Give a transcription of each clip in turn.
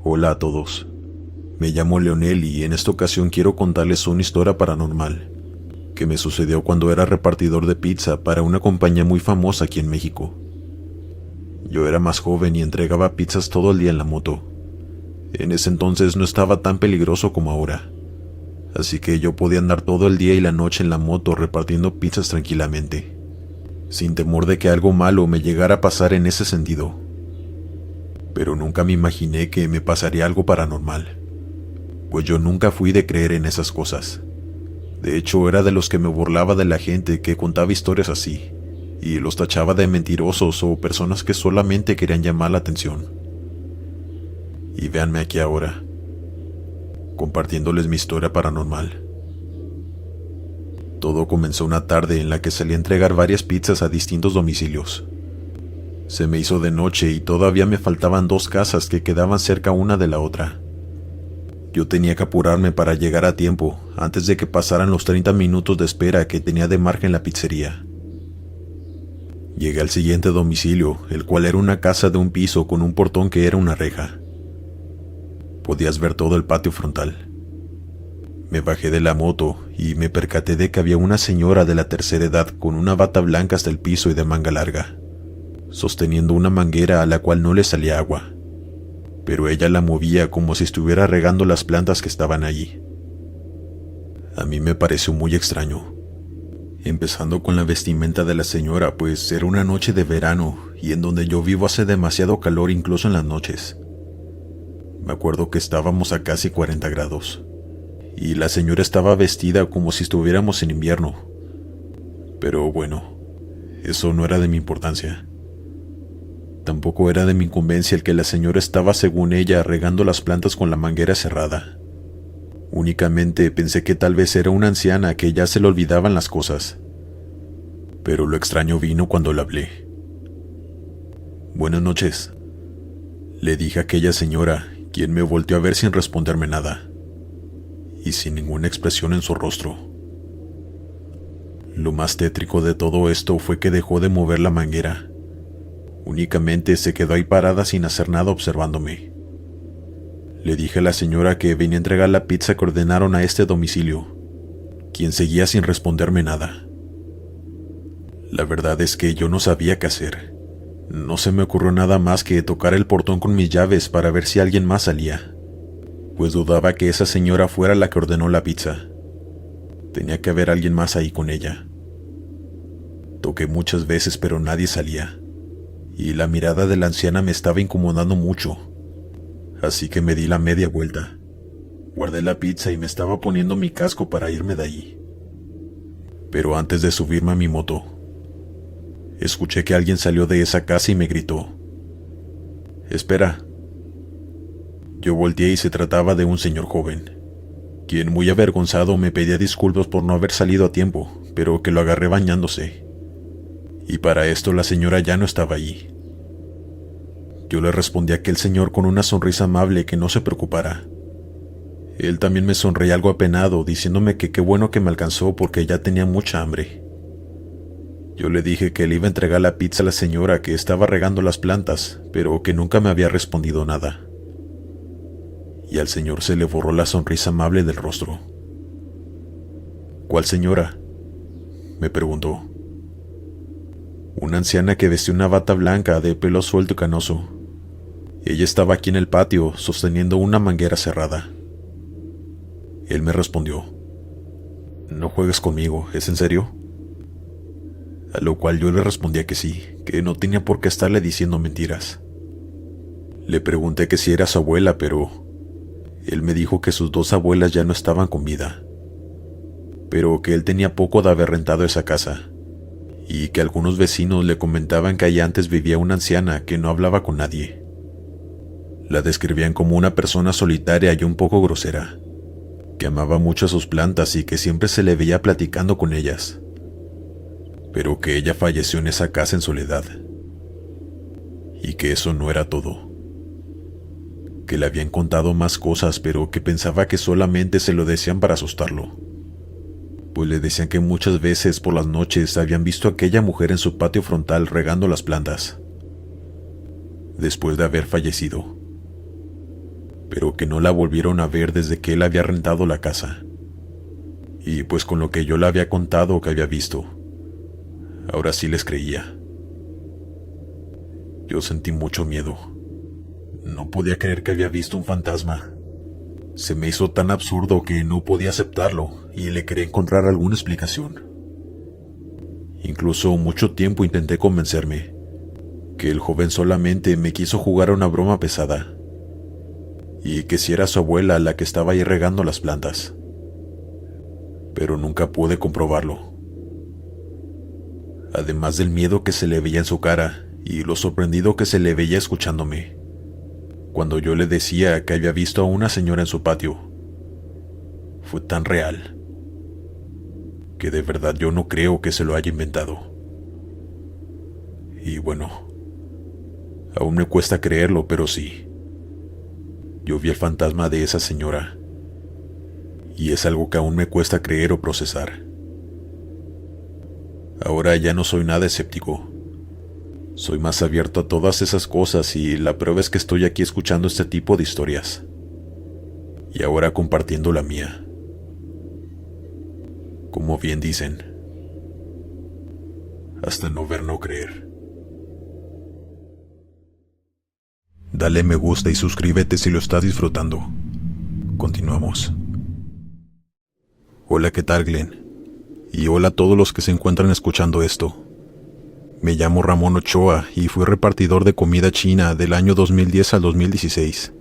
Hola a todos, me llamo Leonel y en esta ocasión quiero contarles una historia paranormal que me sucedió cuando era repartidor de pizza para una compañía muy famosa aquí en México. Yo era más joven y entregaba pizzas todo el día en la moto. En ese entonces no estaba tan peligroso como ahora, así que yo podía andar todo el día y la noche en la moto repartiendo pizzas tranquilamente, sin temor de que algo malo me llegara a pasar en ese sentido. Pero nunca me imaginé que me pasaría algo paranormal, pues yo nunca fui de creer en esas cosas. De hecho, era de los que me burlaba de la gente que contaba historias así, y los tachaba de mentirosos o personas que solamente querían llamar la atención. Y véanme aquí ahora, compartiéndoles mi historia paranormal. Todo comenzó una tarde en la que salí a entregar varias pizzas a distintos domicilios. Se me hizo de noche y todavía me faltaban 2 casas que quedaban cerca una de la otra. Yo tenía que apurarme para llegar a tiempo, antes de que pasaran los 30 minutos de espera que tenía de margen la pizzería. Llegué al siguiente domicilio, el cual era una casa de un piso con un portón que era una reja. Podías ver todo el patio frontal. Me bajé de la moto y me percaté de que había una señora de la tercera edad con una bata blanca hasta el piso y de manga larga, sosteniendo una manguera a la cual no le salía agua, pero ella la movía como si estuviera regando las plantas que estaban allí. A mí me pareció muy extraño, empezando con la vestimenta de la señora, pues era una noche de verano y en donde yo vivo hace demasiado calor incluso en las noches. Me acuerdo que estábamos a casi 40 grados, y la señora estaba vestida como si estuviéramos en invierno. Pero bueno, eso no era de mi importancia. Tampoco era de mi incumbencia el que la señora estaba, según ella, regando las plantas con la manguera cerrada. Únicamente pensé que tal vez era una anciana que ya se le olvidaban las cosas. Pero lo extraño vino cuando le hablé. «Buenas noches», le dije a aquella señora, quien me volteó a ver sin responderme nada, y sin ninguna expresión en su rostro. Lo más tétrico de todo esto fue que dejó de mover la manguera. Únicamente se quedó ahí parada sin hacer nada observándome. Le dije a la señora que venía a entregar la pizza que ordenaron a este domicilio, quien seguía sin responderme nada. La verdad es que yo no sabía qué hacer. No se me ocurrió nada más que tocar el portón con mis llaves para ver si alguien más salía, pues dudaba que esa señora fuera la que ordenó la pizza. Tenía que haber alguien más ahí con ella. Toqué muchas veces, pero nadie salía, y la mirada de la anciana me estaba incomodando mucho, así que me di la media vuelta. Guardé la pizza y me estaba poniendo mi casco para irme de allí. Pero antes de subirme a mi moto, escuché que alguien salió de esa casa y me gritó: «Espera». Yo volteé y se trataba de un señor joven, quien muy avergonzado me pedía disculpas por no haber salido a tiempo, pero que lo agarré bañándose. Y para esto la señora ya no estaba allí. Yo le respondí a aquel señor con una sonrisa amable que no se preocupara. Él también me sonreía algo apenado, diciéndome que qué bueno que me alcanzó porque ya tenía mucha hambre. Yo le dije que le iba a entregar la pizza a la señora que estaba regando las plantas, pero que nunca me había respondido nada. Y al señor se le borró la sonrisa amable del rostro. «¿Cuál señora?», me preguntó. «Una anciana que vestía una bata blanca de pelo suelto y canoso. Ella estaba aquí en el patio, sosteniendo una manguera cerrada». Él me respondió: «No juegues conmigo, ¿es en serio?». A lo cual yo le respondía que sí, que no tenía por qué estarle diciendo mentiras. Le pregunté que si era su abuela, pero él me dijo que sus 2 abuelas ya no estaban con vida, pero que él tenía poco de haber rentado esa casa, y que algunos vecinos le comentaban que allá antes vivía una anciana que no hablaba con nadie. La describían como una persona solitaria y un poco grosera, que amaba mucho a sus plantas y que siempre se le veía platicando con ellas, pero que ella falleció en esa casa en soledad, y que eso no era todo, que le habían contado más cosas, pero que pensaba que solamente se lo decían para asustarlo, pues le decían que muchas veces por las noches habían visto a aquella mujer en su patio frontal regando las plantas, después de haber fallecido. pero que no la volvieron a ver desde que él había rentado la casa. Y pues con lo que yo le había contado que había visto, ahora sí les creía. Yo sentí mucho miedo. No podía creer que había visto un fantasma. Se me hizo tan absurdo que no podía aceptarlo y le quería encontrar alguna explicación. Incluso mucho tiempo intenté convencerme que el joven solamente me quiso jugar a una broma pesada y que si era su abuela la que estaba ahí regando las plantas. Pero nunca pude comprobarlo. Además del miedo que se le veía en su cara y lo sorprendido que se le veía escuchándome, cuando yo le decía que había visto a una señora en su patio, fue tan real que de verdad yo no creo que se lo haya inventado. Y bueno, aún me cuesta creerlo, pero sí. Yo vi el fantasma de esa señora, y es algo que aún me cuesta creer o procesar. Ahora ya no soy nada escéptico. Soy más abierto a todas esas cosas y la prueba es que estoy aquí escuchando este tipo de historias. Y ahora compartiendo la mía. Como bien dicen, hasta no ver, no creer. Dale me gusta y suscríbete si lo estás disfrutando. Continuamos. Hola, ¿qué tal, Glenn? Y hola a todos los que se encuentran escuchando esto. Me llamo Ramón Ochoa y fui repartidor de comida china del año 2010 al 2016.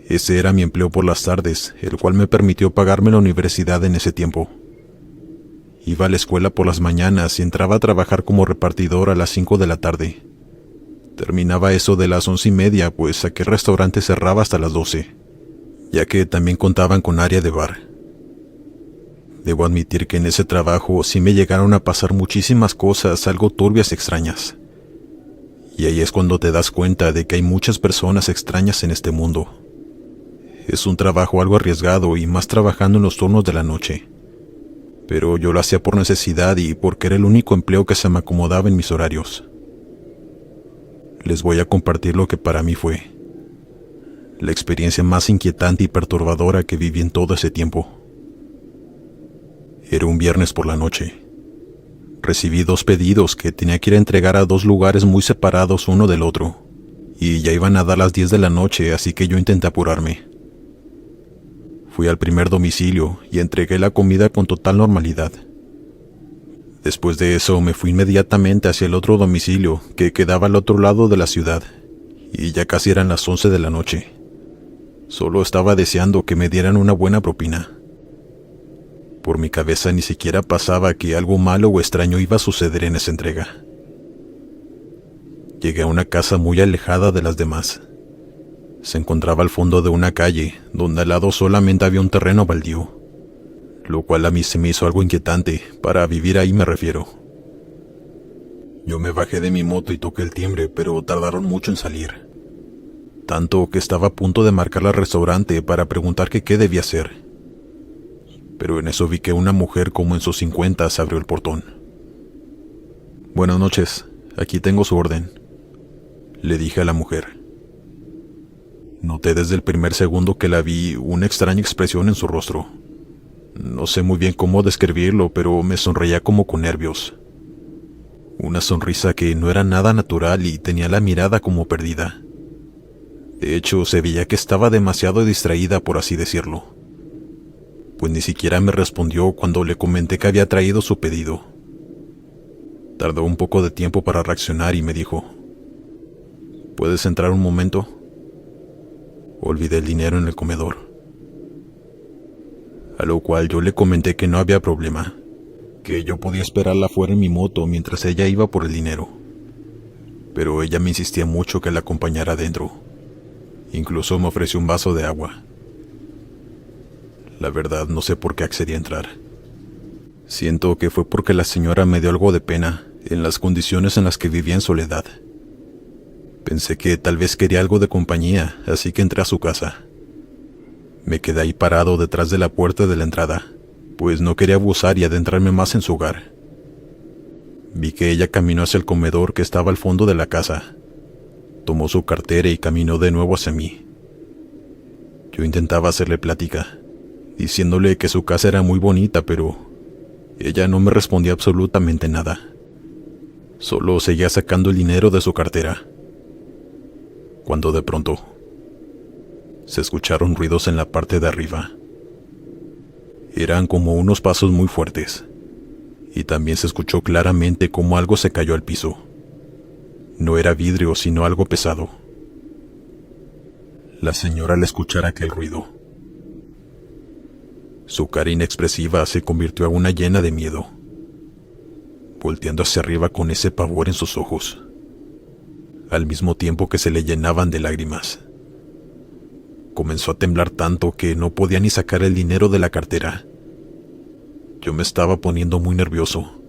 Ese era mi empleo por las tardes, el cual me permitió pagarme la universidad en ese tiempo. Iba a la escuela por las mañanas y entraba a trabajar como repartidor a las 5 de la tarde. Terminaba eso de las 11:30, pues aquel restaurante cerraba hasta las 12, ya que también contaban con área de bar. Debo admitir que en ese trabajo sí me llegaron a pasar muchísimas cosas algo turbias y extrañas. Y ahí es cuando te das cuenta de que hay muchas personas extrañas en este mundo. Es un trabajo algo arriesgado y más trabajando en los turnos de la noche. Pero yo lo hacía por necesidad y porque era el único empleo que se me acomodaba en mis horarios. Les voy a compartir lo que para mí fue la experiencia más inquietante y perturbadora que viví en todo ese tiempo. Era un viernes por la noche. Recibí 2 pedidos que tenía que ir a entregar a 2 lugares muy separados uno del otro, y ya iban a dar las 10 de la noche, así que yo intenté apurarme. Fui al primer domicilio y entregué la comida con total normalidad. Después de eso me fui inmediatamente hacia el otro domicilio que quedaba al otro lado de la ciudad, y ya casi eran las 11 de la noche. Solo estaba deseando que me dieran una buena propina. Por mi cabeza ni siquiera pasaba que algo malo o extraño iba a suceder en esa entrega. Llegué a una casa muy alejada de las demás. Se encontraba al fondo de una calle, donde al lado solamente había un terreno baldío, lo cual a mí se me hizo algo inquietante, para vivir ahí me refiero. Yo me bajé de mi moto y toqué el timbre, pero tardaron mucho en salir. Tanto que estaba a punto de marcar al restaurante para preguntar que qué debía hacer. Pero en eso vi que una mujer como en sus 50 abrió el portón. «Buenas noches, aquí tengo su orden», le dije a la mujer. Noté desde el primer segundo que la vi una extraña expresión en su rostro. No sé muy bien cómo describirlo, pero me sonreía como con nervios. Una sonrisa que no era nada natural y tenía la mirada como perdida. De hecho, se veía que estaba demasiado distraída, por así decirlo. Pues ni siquiera me respondió cuando le comenté que había traído su pedido. Tardó un poco de tiempo para reaccionar y me dijo: «¿Puedes entrar un momento?». Olvidé el dinero en el comedor. A lo cual yo le comenté que no había problema, que yo podía esperarla afuera en mi moto mientras ella iba por el dinero. Pero ella me insistía mucho que la acompañara adentro. Incluso me ofreció un vaso de agua. La verdad, no sé por qué accedí a entrar. Siento que fue porque la señora me dio algo de pena en las condiciones en las que vivía en soledad. Pensé que tal vez quería algo de compañía, así que entré a su casa. Me quedé ahí parado detrás de la puerta de la entrada, pues no quería abusar y adentrarme más en su hogar. Vi que ella caminó hacia el comedor que estaba al fondo de la casa. Tomó su cartera y caminó de nuevo hacia mí. Yo intentaba hacerle plática, diciéndole que su casa era muy bonita, pero ella no me respondía absolutamente nada. Solo seguía sacando el dinero de su cartera. Cuando de pronto se escucharon ruidos en la parte de arriba. Eran como unos pasos muy fuertes, y también se escuchó claramente como algo se cayó al piso. No era vidrio, sino algo pesado. La señora al escuchar aquel ruido, su cara inexpresiva se convirtió en una llena de miedo, volteando hacia arriba con ese pavor en sus ojos, al mismo tiempo que se le llenaban de lágrimas. Comenzó a temblar tanto que no podía ni sacar el dinero de la cartera. Yo me estaba poniendo muy nervioso.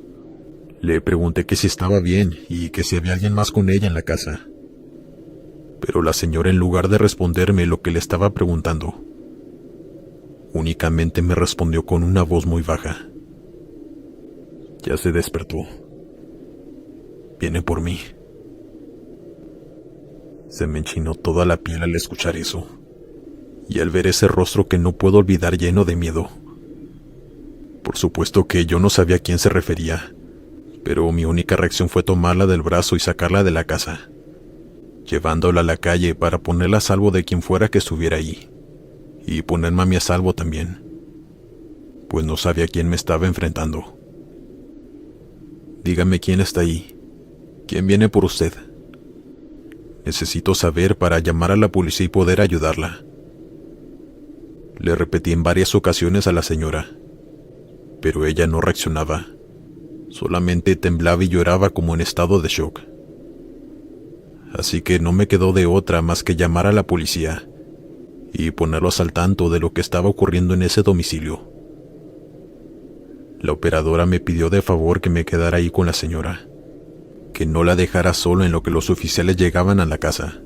Le pregunté que si estaba bien y que si había alguien más con ella en la casa. Pero la señora, en lugar de responderme lo que le estaba preguntando, únicamente me respondió con una voz muy baja. Ya se despertó. Viene por mí. Se me enchinó toda la piel al escuchar eso, y al ver ese rostro que no puedo olvidar lleno de miedo. Por supuesto que yo no sabía a quién se refería, pero mi única reacción fue tomarla del brazo y sacarla de la casa, llevándola a la calle para ponerla a salvo de quien fuera que estuviera ahí, y ponerme a mí a salvo también, pues no sabía a quién me estaba enfrentando. Dígame quién está ahí. ¿Quién viene por usted? Necesito saber para llamar a la policía y poder ayudarla. Le repetí en varias ocasiones a la señora, pero ella no reaccionaba. Solamente temblaba y lloraba como en estado de shock. Así que no me quedó de otra más que llamar a la policía y ponerlos al tanto de lo que estaba ocurriendo en ese domicilio. La operadora me pidió de favor que me quedara ahí con la señora, que no la dejara sola en lo que los oficiales llegaban a la casa.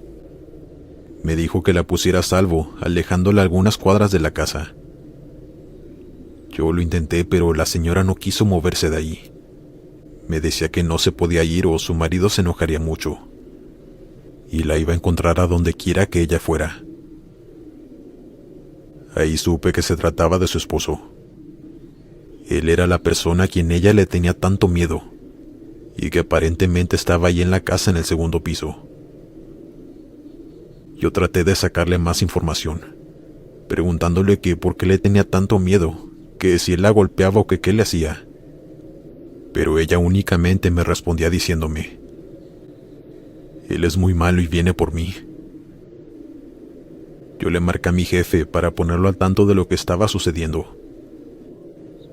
Me dijo que la pusiera a salvo, alejándola algunas cuadras de la casa. Yo lo intenté, pero la señora no quiso moverse de ahí. Me decía que no se podía ir o su marido se enojaría mucho, y la iba a encontrar a donde quiera que ella fuera. Ahí supe que se trataba de su esposo. Él era la persona a quien ella le tenía tanto miedo, y que aparentemente estaba ahí en la casa en el segundo piso. Yo traté de sacarle más información, preguntándole que por qué le tenía tanto miedo, que si él la golpeaba o que qué le hacía. Pero ella únicamente me respondía diciéndome: él es muy malo y viene por mí. Yo le marqué a mi jefe para ponerlo al tanto de lo que estaba sucediendo.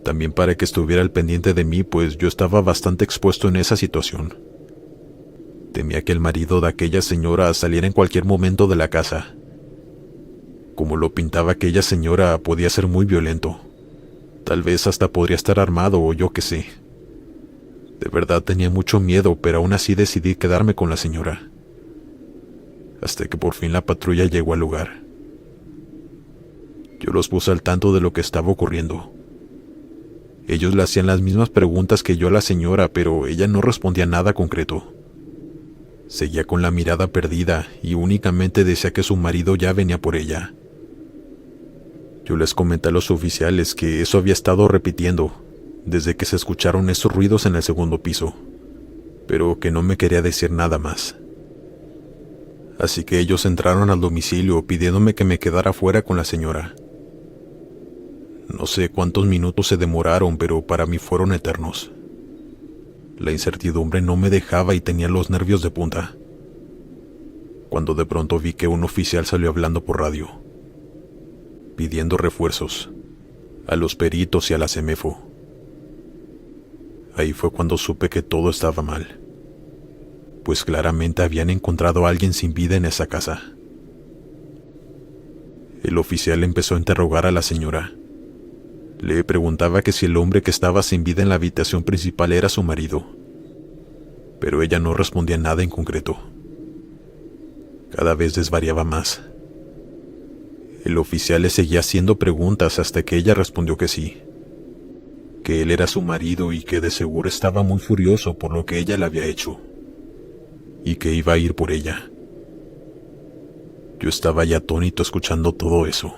También para que estuviera al pendiente de mí, pues yo estaba bastante expuesto en esa situación. Temía que el marido de aquella señora saliera en cualquier momento de la casa. Como lo pintaba aquella señora, podía ser muy violento. Tal vez hasta podría estar armado o yo qué sé. De verdad tenía mucho miedo, pero aún así decidí quedarme con la señora. Hasta que por fin la patrulla llegó al lugar. Yo los puse al tanto de lo que estaba ocurriendo. Ellos le hacían las mismas preguntas que yo a la señora, pero ella no respondía nada concreto. Seguía con la mirada perdida y únicamente decía que su marido ya venía por ella. Yo les comenté a los oficiales que eso había estado repitiendo desde que se escucharon esos ruidos en el segundo piso, pero que no me quería decir nada más. Así que ellos entraron al domicilio pidiéndome que me quedara fuera con la señora. No sé cuántos minutos se demoraron, pero para mí fueron eternos. La incertidumbre no me dejaba y tenía los nervios de punta, cuando de pronto vi que un oficial salió hablando por radio, pidiendo refuerzos a los peritos y a la CEMEFO. Ahí fue cuando supe que todo estaba mal, pues claramente habían encontrado a alguien sin vida en esa casa. El oficial empezó a interrogar a la señora. Le preguntaba que si el hombre que estaba sin vida en la habitación principal era su marido, pero ella no respondía nada en concreto. Cada vez desvariaba más. El oficial le seguía haciendo preguntas hasta que ella respondió que sí, que él era su marido y que de seguro estaba muy furioso por lo que ella le había hecho, y que iba a ir por ella. Yo estaba ya atónito escuchando todo eso,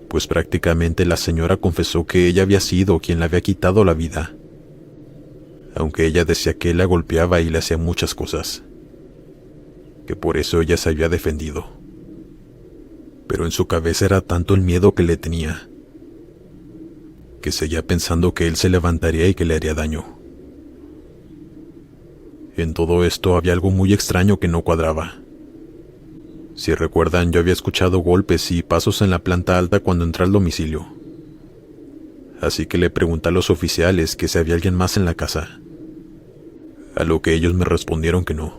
pues prácticamente la señora confesó que ella había sido quien le había quitado la vida, aunque ella decía que él la golpeaba y le hacía muchas cosas, que por eso ella se había defendido. Pero en su cabeza era tanto el miedo que le tenía, que seguía pensando que él se levantaría y que le haría daño. En todo esto había algo muy extraño que no cuadraba. Si recuerdan, yo había escuchado golpes y pasos en la planta alta cuando entré al domicilio. Así que le pregunté a los oficiales que si había alguien más en la casa, a lo que ellos me respondieron que no.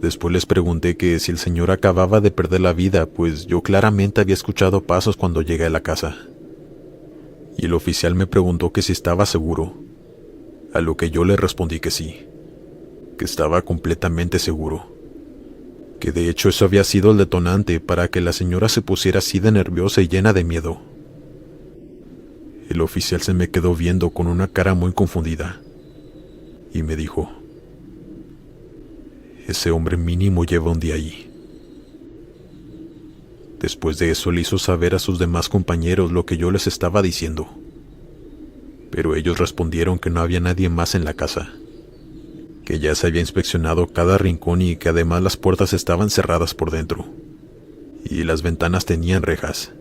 Después les pregunté que si el señor acababa de perder la vida, pues yo claramente había escuchado pasos cuando llegué a la casa. Y el oficial me preguntó que si estaba seguro, a lo que yo le respondí que sí, que estaba completamente seguro, que de hecho eso había sido el detonante para que la señora se pusiera así de nerviosa y llena de miedo. El oficial se me quedó viendo con una cara muy confundida y me dijo: ese hombre mínimo lleva un día allí. Después de eso le hizo saber a sus demás compañeros lo que yo les estaba diciendo, pero ellos respondieron que no había nadie más en la casa, que ya se había inspeccionado cada rincón y que además las puertas estaban cerradas por dentro y las ventanas tenían rejas.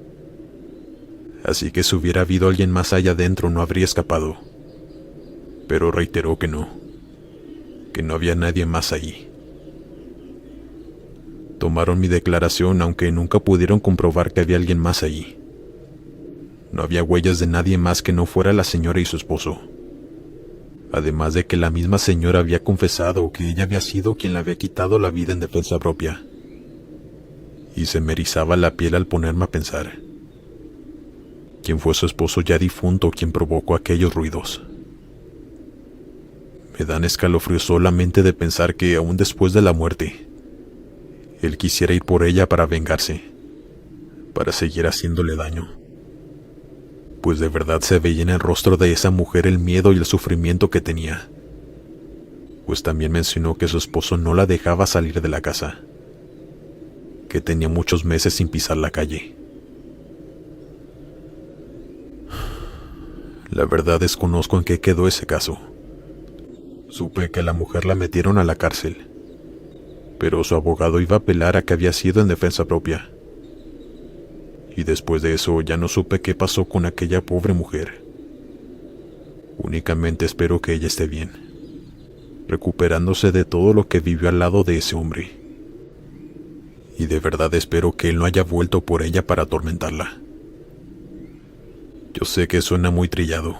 Así que si hubiera habido alguien más allá adentro no habría escapado, pero reiteró que no había nadie más allí. Tomaron mi declaración, aunque nunca pudieron comprobar que había alguien más allí. No había huellas de nadie más que no fuera la señora y su esposo. Además de que la misma señora había confesado que ella había sido quien le había quitado la vida en defensa propia. Y se me erizaba la piel al ponerme a pensar: ¿quién fue su esposo ya difunto quien provocó aquellos ruidos? Me dan escalofríos solamente de pensar que aún después de la muerte, él quisiera ir por ella para vengarse, para seguir haciéndole daño. Pues de verdad se veía en el rostro de esa mujer el miedo y el sufrimiento que tenía. Pues también mencionó que su esposo no la dejaba salir de la casa, que tenía muchos meses sin pisar la calle. La verdad desconozco en qué quedó ese caso. Supe que a la mujer la metieron a la cárcel, pero su abogado iba a apelar a que había sido en defensa propia. Y después de eso ya no supe qué pasó con aquella pobre mujer. Únicamente espero que ella esté bien, recuperándose de todo lo que vivió al lado de ese hombre. Y de verdad espero que él no haya vuelto por ella para atormentarla. Yo sé que suena muy trillado,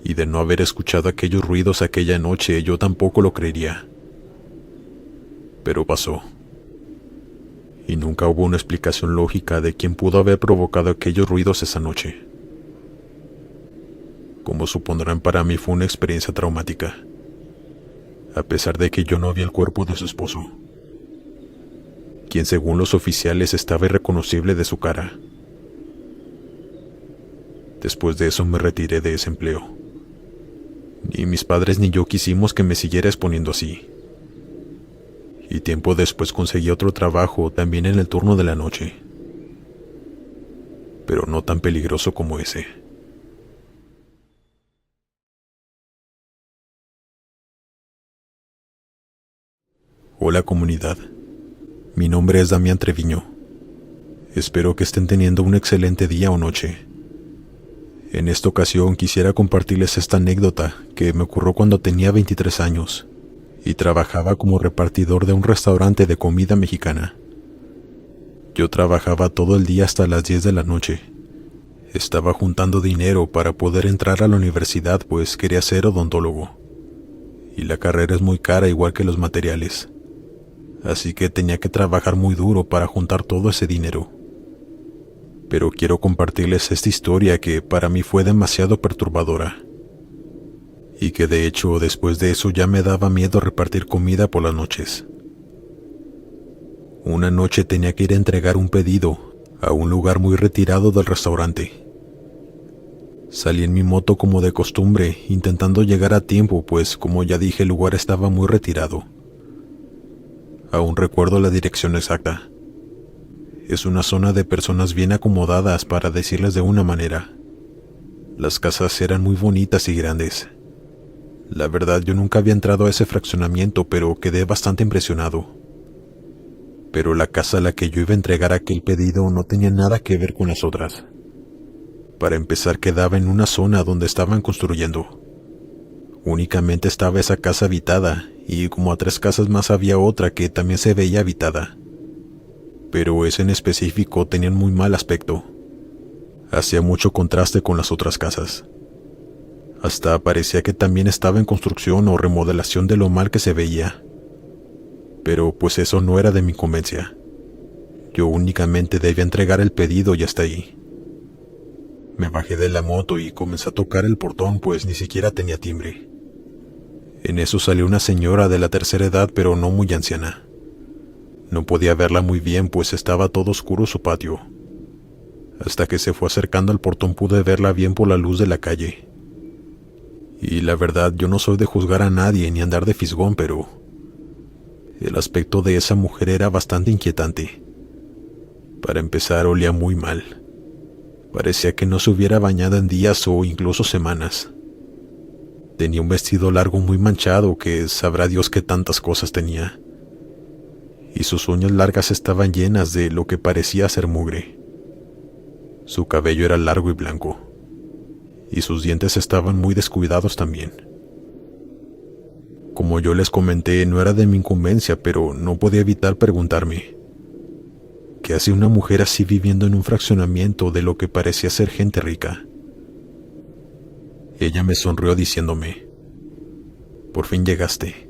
y de no haber escuchado aquellos ruidos aquella noche yo tampoco lo creería. Pero pasó. Y nunca hubo una explicación lógica de quién pudo haber provocado aquellos ruidos esa noche. Como supondrán, para mí fue una experiencia traumática, a pesar de que yo no vi el cuerpo de su esposo, quien según los oficiales estaba irreconocible de su cara. Después de eso me retiré de ese empleo. Ni mis padres ni yo quisimos que me siguiera exponiendo así. Y tiempo después conseguí otro trabajo, también en el turno de la noche, pero no tan peligroso como ese. Hola comunidad, mi nombre es Damián Treviño. Espero que estén teniendo un excelente día o noche. En esta ocasión quisiera compartirles esta anécdota que me ocurrió cuando tenía 23 años y trabajaba como repartidor de un restaurante de comida mexicana. Yo trabajaba todo el día hasta las 10 de la noche. Estaba juntando dinero para poder entrar a la universidad, pues quería ser odontólogo. Y la carrera es muy cara, igual que los materiales. Así que tenía que trabajar muy duro para juntar todo ese dinero. Pero quiero compartirles esta historia que para mí fue demasiado perturbadora. Y que de hecho después de eso ya me daba miedo repartir comida por las noches. Una noche tenía que ir a entregar un pedido a un lugar muy retirado del restaurante. Salí en mi moto como de costumbre, intentando llegar a tiempo, pues como ya dije el lugar estaba muy retirado. Aún recuerdo la dirección exacta. Es una zona de personas bien acomodadas, para decirles de una manera. Las casas eran muy bonitas y grandes. La verdad, yo nunca había entrado a ese fraccionamiento, pero quedé bastante impresionado. Pero la casa a la que yo iba a entregar aquel pedido no tenía nada que ver con las otras. Para empezar, quedaba en una zona donde estaban construyendo. Únicamente estaba esa casa habitada, y como a 3 casas más había otra que también se veía habitada. Pero ese en específico tenía un muy mal aspecto. Hacía mucho contraste con las otras casas. Hasta parecía que también estaba en construcción o remodelación de lo mal que se veía. Pero pues eso no era de mi incumbencia. Yo únicamente debía entregar el pedido y hasta ahí. Me bajé de la moto y comencé a tocar el portón, pues ni siquiera tenía timbre. En eso salió una señora de la tercera edad, pero no muy anciana. No podía verla muy bien, pues estaba todo oscuro su patio. Hasta que se fue acercando al portón pude verla bien por la luz de la calle. Y la verdad, yo no soy de juzgar a nadie ni andar de fisgón, pero el aspecto de esa mujer era bastante inquietante. Para empezar, olía muy mal. Parecía que no se hubiera bañado en días o incluso semanas. Tenía un vestido largo muy manchado, que sabrá Dios qué tantas cosas tenía. Y sus uñas largas estaban llenas de lo que parecía ser mugre. Su cabello era largo y blanco, y sus dientes estaban muy descuidados también. Como yo les comenté, no era de mi incumbencia, pero no podía evitar preguntarme, ¿qué hace una mujer así viviendo en un fraccionamiento de lo que parecía ser gente rica? Ella me sonrió diciéndome, «Por fin llegaste».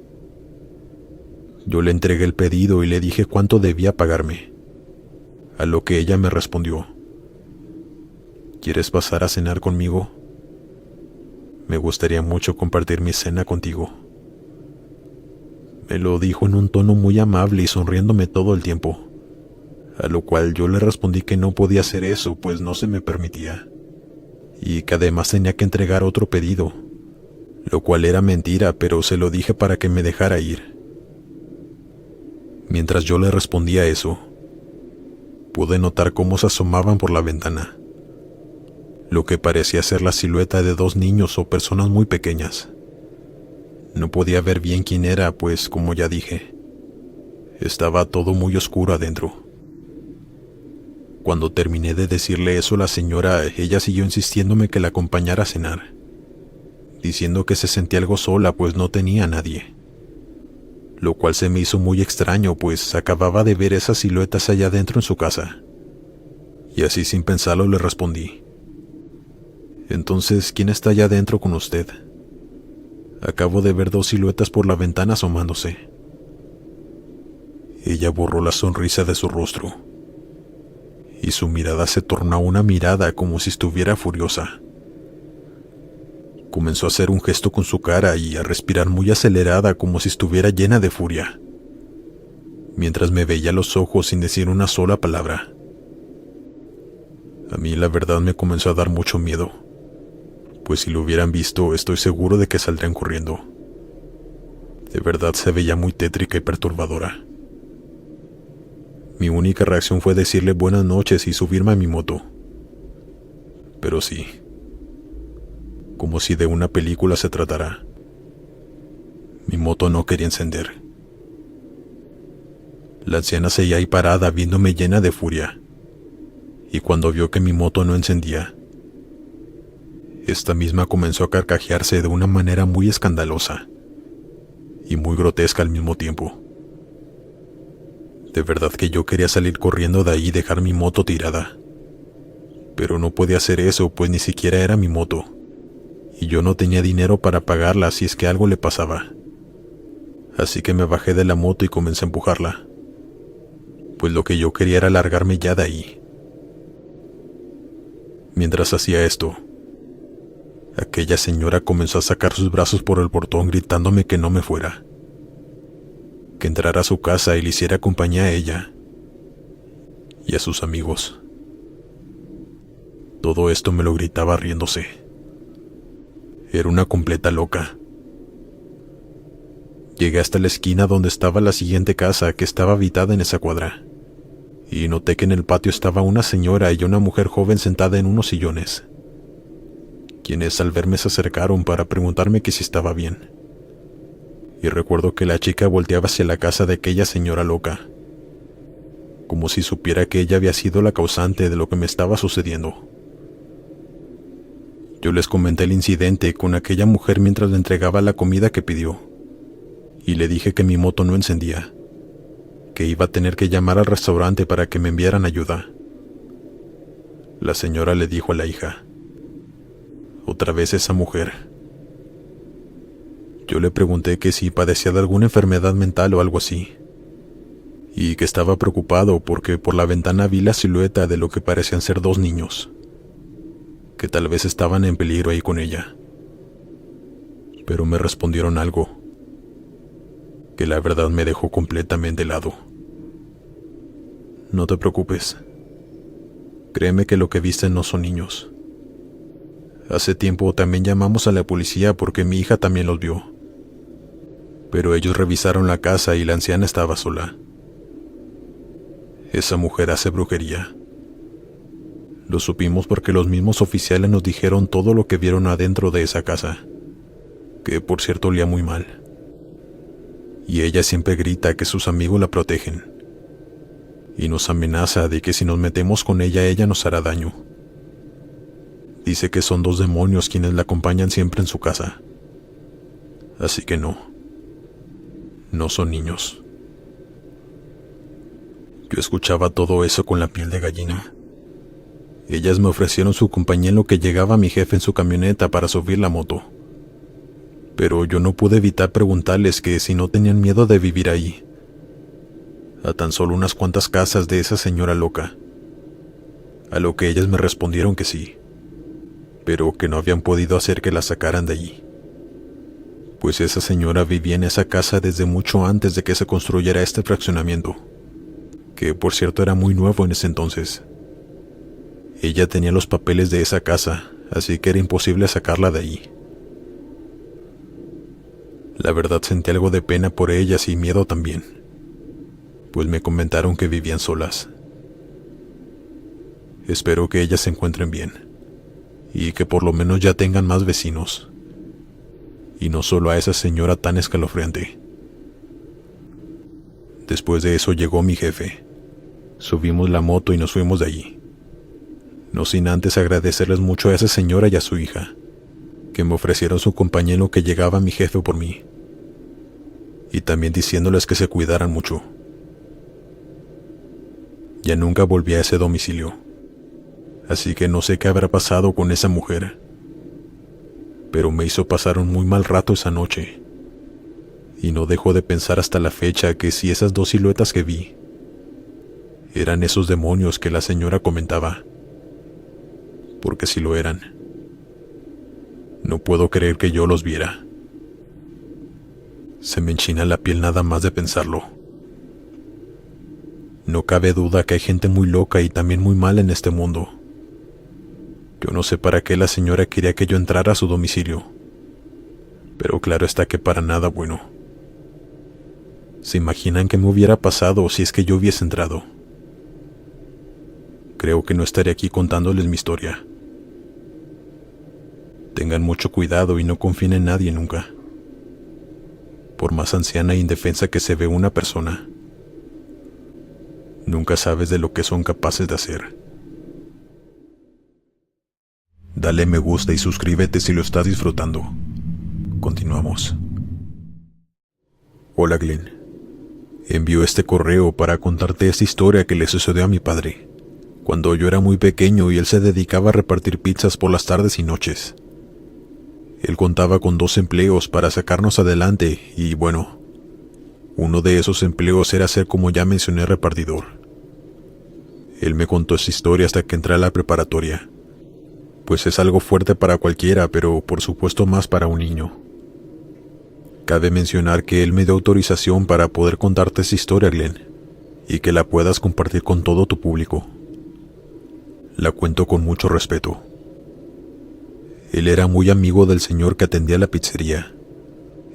Yo le entregué el pedido y le dije cuánto debía pagarme, a lo que ella me respondió, «¿Quieres pasar a cenar conmigo? Me gustaría mucho compartir mi cena contigo». Me lo dijo en un tono muy amable y sonriéndome todo el tiempo, a lo cual yo le respondí que no podía hacer eso, pues no se me permitía, y que además tenía que entregar otro pedido, lo cual era mentira, pero se lo dije para que me dejara ir. Mientras yo le respondía eso, pude notar cómo se asomaban por la ventana, lo que parecía ser la silueta de 2 niños o personas muy pequeñas. No podía ver bien quién era, pues, como ya dije, estaba todo muy oscuro adentro. Cuando terminé de decirle eso a la señora, ella siguió insistiéndome que la acompañara a cenar, diciendo que se sentía algo sola, pues no tenía a nadie. Lo cual se me hizo muy extraño, pues acababa de ver esas siluetas allá adentro en su casa. Y así sin pensarlo le respondí, «Entonces, ¿quién está allá adentro con usted? Acabo de ver 2 siluetas por la ventana asomándose». Ella borró la sonrisa de su rostro, y su mirada se tornó una mirada como si estuviera furiosa. Comenzó a hacer un gesto con su cara y a respirar muy acelerada como si estuviera llena de furia, mientras me veía a los ojos sin decir una sola palabra. A mí la verdad me comenzó a dar mucho miedo, pues si lo hubieran visto estoy seguro de que saldrían corriendo. De verdad se veía muy tétrica y perturbadora. Mi única reacción fue decirle buenas noches y subirme a mi moto. Pero sí, como si de una película se tratara, mi moto no quería encender. La anciana seguía ahí parada viéndome llena de furia, y cuando vio que mi moto no encendía, esta misma comenzó a carcajearse de una manera muy escandalosa y muy grotesca al mismo tiempo. De verdad que yo quería salir corriendo de ahí y dejar mi moto tirada, pero no podía hacer eso, pues ni siquiera era mi moto, y yo no tenía dinero para pagarla si es que algo le pasaba. Así que me bajé de la moto y comencé a empujarla, pues lo que yo quería era largarme ya de ahí. Mientras hacía esto, aquella señora comenzó a sacar sus brazos por el portón gritándome que no me fuera, que entrara a su casa y le hiciera compañía a ella y a sus amigos. Todo esto me lo gritaba riéndose. Era una completa loca. Llegué hasta la esquina donde estaba la siguiente casa, que estaba habitada en esa cuadra, y noté que en el patio estaba una señora y una mujer joven sentada en unos sillones, quienes al verme se acercaron para preguntarme que si estaba bien. Y recuerdo que la chica volteaba hacia la casa de aquella señora loca, como si supiera que ella había sido la causante de lo que me estaba sucediendo. Yo les comenté el incidente con aquella mujer mientras le entregaba la comida que pidió, y le dije que mi moto no encendía, que iba a tener que llamar al restaurante para que me enviaran ayuda. La señora le dijo a la hija: «Otra vez esa mujer». Yo le pregunté que si padecía de alguna enfermedad mental o algo así, y que estaba preocupado porque por la ventana vi la silueta de lo que parecían ser 2 niños, que tal vez estaban en peligro ahí con ella. Pero me respondieron algo que la verdad me dejó completamente helado. «No te preocupes. Créeme que lo que viste no son niños. Hace tiempo también llamamos a la policía porque mi hija también los vio. Pero ellos revisaron la casa y la anciana estaba sola. Esa mujer hace brujería. Lo supimos porque los mismos oficiales nos dijeron todo lo que vieron adentro de esa casa, que por cierto olía muy mal. Y ella siempre grita que sus amigos la protegen, y nos amenaza de que si nos metemos con ella nos hará daño. Dice que son 2 demonios quienes la acompañan siempre en su casa. Así que no son niños». Yo escuchaba todo eso con la piel de gallina. Ellas me ofrecieron su compañía en lo que llegaba mi jefe en su camioneta para subir la moto. Pero yo no pude evitar preguntarles que si no tenían miedo de vivir ahí, a tan solo unas cuantas casas de esa señora loca. A lo que ellas me respondieron que sí, pero que no habían podido hacer que la sacaran de allí, pues esa señora vivía en esa casa desde mucho antes de que se construyera este fraccionamiento, que por cierto era muy nuevo en ese entonces. Ella tenía los papeles de esa casa, así que era imposible sacarla de allí. La verdad sentí algo de pena por ellas y miedo también, pues me comentaron que vivían solas. Espero que ellas se encuentren bien, y que por lo menos ya tengan más vecinos, y no solo a esa señora tan escalofriante. Después de eso llegó mi jefe. Subimos la moto y nos fuimos de allí, no sin antes agradecerles mucho a esa señora y a su hija, que me ofrecieron su compañía en lo que llegaba mi jefe por mí, y también diciéndoles que se cuidaran mucho. Ya nunca volví a ese domicilio, así que no sé qué habrá pasado con esa mujer, pero me hizo pasar un muy mal rato esa noche, y no dejo de pensar hasta la fecha que si esas 2 siluetas que vi eran esos demonios que la señora comentaba, porque si lo eran, no puedo creer que yo los viera. Se me enchina la piel nada más de pensarlo. No cabe duda que hay gente muy loca y también muy mala en este mundo. Yo no sé para qué la señora quería que yo entrara a su domicilio, pero claro está que para nada bueno. ¿Se imaginan qué me hubiera pasado si es que yo hubiese entrado? Creo que no estaré aquí contándoles mi historia. Tengan mucho cuidado y no confíen en nadie nunca. Por más anciana e indefensa que se ve una persona, nunca sabes de lo que son capaces de hacer. Dale me gusta y suscríbete si lo estás disfrutando. Continuamos. Hola Glenn. Envío este correo para contarte esta historia que le sucedió a mi padre, cuando yo era muy pequeño y él se dedicaba a repartir pizzas por las tardes y noches. Él contaba con 2 empleos para sacarnos adelante y bueno, uno de esos empleos era ser, como ya mencioné, repartidor. Él me contó esa historia hasta que entré a la preparatoria, pues es algo fuerte para cualquiera, pero por supuesto más para un niño. Cabe mencionar que él me dio autorización para poder contarte esa historia, Glenn, y que la puedas compartir con todo tu público. La cuento con mucho respeto. Él era muy amigo del señor que atendía la pizzería.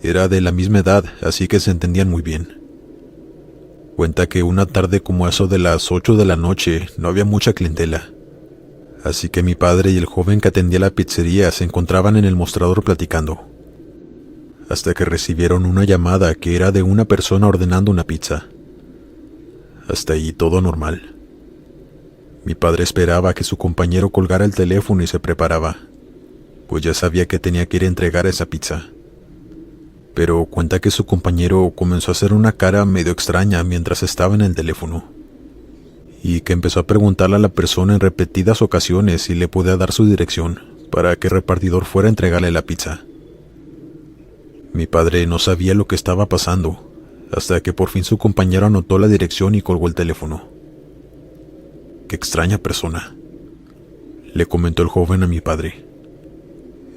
Era de la misma edad, así que se entendían muy bien. Cuenta que una tarde como eso de las 8 de la noche no había mucha clientela, así que mi padre y el joven que atendía la pizzería se encontraban en el mostrador platicando, hasta que recibieron una llamada que era de una persona ordenando una pizza. Hasta ahí todo normal. Mi padre esperaba que su compañero colgara el teléfono y se preparaba, pues ya sabía que tenía que ir a entregar esa pizza. Pero cuenta que su compañero comenzó a hacer una cara medio extraña mientras estaba en el teléfono, y que empezó a preguntarle a la persona en repetidas ocasiones si le podía dar su dirección para que el repartidor fuera a entregarle la pizza. Mi padre no sabía lo que estaba pasando, hasta que por fin su compañero anotó la dirección y colgó el teléfono. «Qué extraña persona», le comentó el joven a mi padre.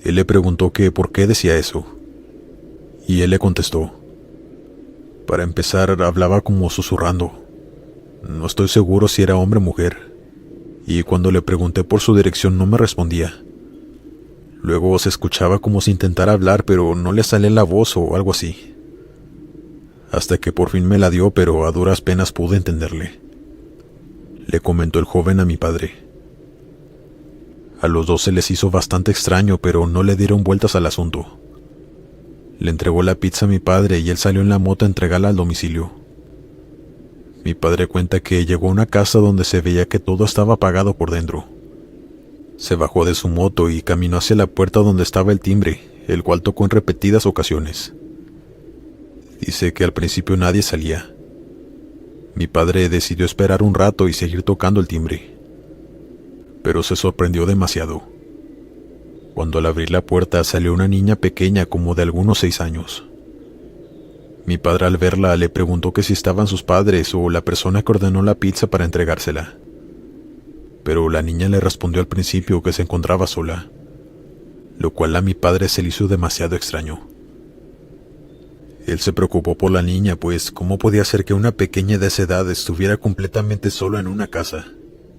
Él le preguntó que por qué decía eso, y él le contestó. Para empezar, hablaba como susurrando. No estoy seguro si era hombre o mujer, y cuando le pregunté por su dirección no me respondía. Luego se escuchaba como si intentara hablar, pero no le salía la voz o algo así. Hasta que por fin me la dio, pero a duras penas pude entenderle. Le comentó el joven a mi padre. A los dos se les hizo bastante extraño, pero no le dieron vueltas al asunto. Le entregó la pizza a mi padre y él salió en la moto a entregarla al domicilio. Mi padre cuenta que llegó a una casa donde se veía que todo estaba apagado por dentro. Se bajó de su moto y caminó hacia la puerta donde estaba el timbre, el cual tocó en repetidas ocasiones. Dice que al principio nadie salía. Mi padre decidió esperar un rato y seguir tocando el timbre, pero se sorprendió demasiado. Cuando al abrir la puerta salió una niña pequeña como de algunos 6 años. Mi padre al verla le preguntó que si estaban sus padres o la persona que ordenó la pizza para entregársela. Pero la niña le respondió al principio que se encontraba sola, lo cual a mi padre se le hizo demasiado extraño. Él se preocupó por la niña, pues ¿cómo podía ser que una pequeña de esa edad estuviera completamente sola en una casa,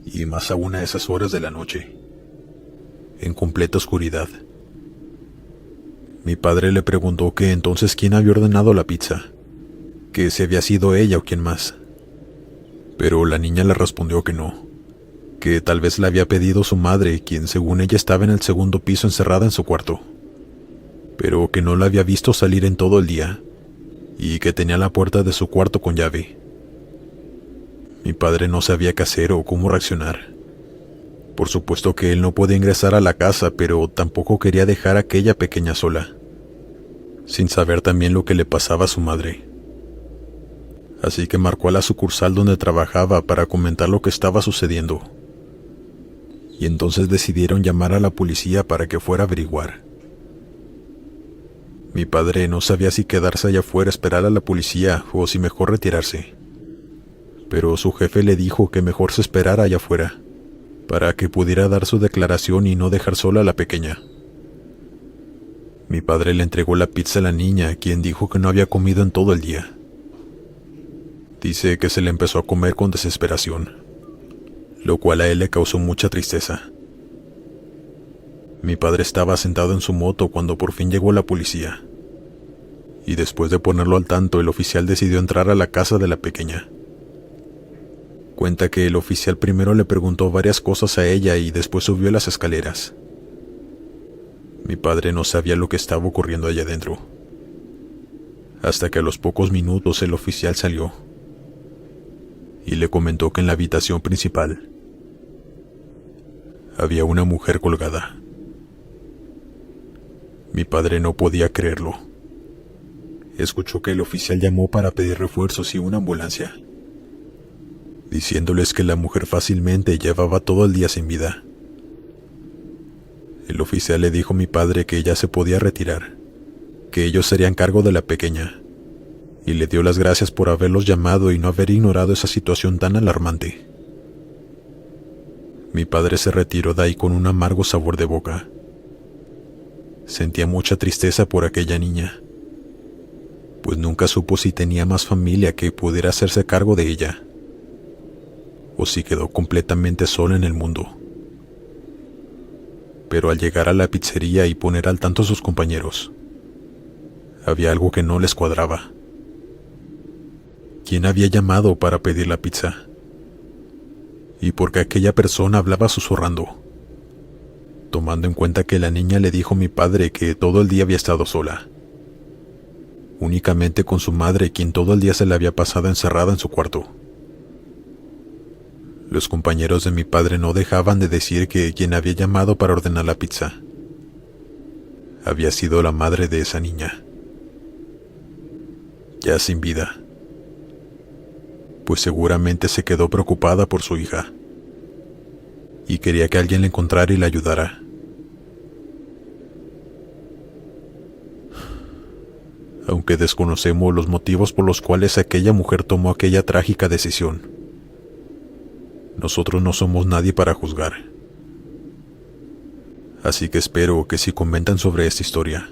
y más aún a esas horas de la noche, en completa oscuridad? Mi padre le preguntó que entonces quién había ordenado la pizza, que si había sido ella o quién más. Pero la niña le respondió que no, que tal vez la había pedido su madre, quien según ella estaba en el segundo piso encerrada en su cuarto, pero que no la había visto salir en todo el día, y que tenía la puerta de su cuarto con llave. Mi padre no sabía qué hacer o cómo reaccionar. Por supuesto que él no podía ingresar a la casa, pero tampoco quería dejar a aquella pequeña sola, sin saber también lo que le pasaba a su madre. Así que marcó a la sucursal donde trabajaba para comentar lo que estaba sucediendo. Y entonces decidieron llamar a la policía para que fuera a averiguar. Mi padre no sabía si quedarse allá afuera a esperar a la policía o si mejor retirarse. Pero su jefe le dijo que mejor se esperara allá afuera, para que pudiera dar su declaración y no dejar sola a la pequeña. Mi padre le entregó la pizza a la niña, quien dijo que no había comido en todo el día. Dice que se le empezó a comer con desesperación, lo cual a él le causó mucha tristeza. Mi padre estaba sentado en su moto cuando por fin llegó la policía, y después de ponerlo al tanto, el oficial decidió entrar a la casa de la pequeña. Cuenta que el oficial primero le preguntó varias cosas a ella y después subió las escaleras. Mi padre no sabía lo que estaba ocurriendo allá adentro, hasta que a los pocos minutos el oficial salió y le comentó que en la habitación principal había una mujer colgada. Mi padre no podía creerlo. Escuchó que el oficial llamó para pedir refuerzos y una ambulancia, diciéndoles que la mujer fácilmente llevaba todo el día sin vida. El oficial le dijo a mi padre que ya se podía retirar, que ellos serían cargo de la pequeña, y le dio las gracias por haberlos llamado y no haber ignorado esa situación tan alarmante. Mi padre se retiró de ahí con un amargo sabor de boca. Sentía mucha tristeza por aquella niña, pues nunca supo si tenía más familia que pudiera hacerse cargo de ella, o si quedó completamente sola en el mundo. Pero al llegar a la pizzería y poner al tanto a sus compañeros, Había algo que no les cuadraba. ¿Quién había llamado para pedir la pizza? ¿Y por qué aquella persona hablaba susurrando? Tomando en cuenta que la niña le dijo a mi padre que todo el día había estado sola, únicamente con su madre, quien todo el día se la había pasado encerrada en su cuarto. Los compañeros de mi padre no dejaban de decir que quien había llamado para ordenar la pizza había sido la madre de esa niña, ya sin vida, pues seguramente se quedó preocupada por su hija y quería que alguien la encontrara y la ayudara. Aunque desconocemos los motivos por los cuales aquella mujer tomó aquella trágica decisión, nosotros no somos nadie para juzgar. Así que espero que si comentan sobre esta historia,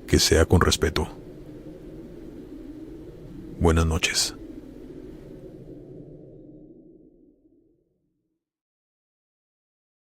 que sea con respeto. Buenas noches.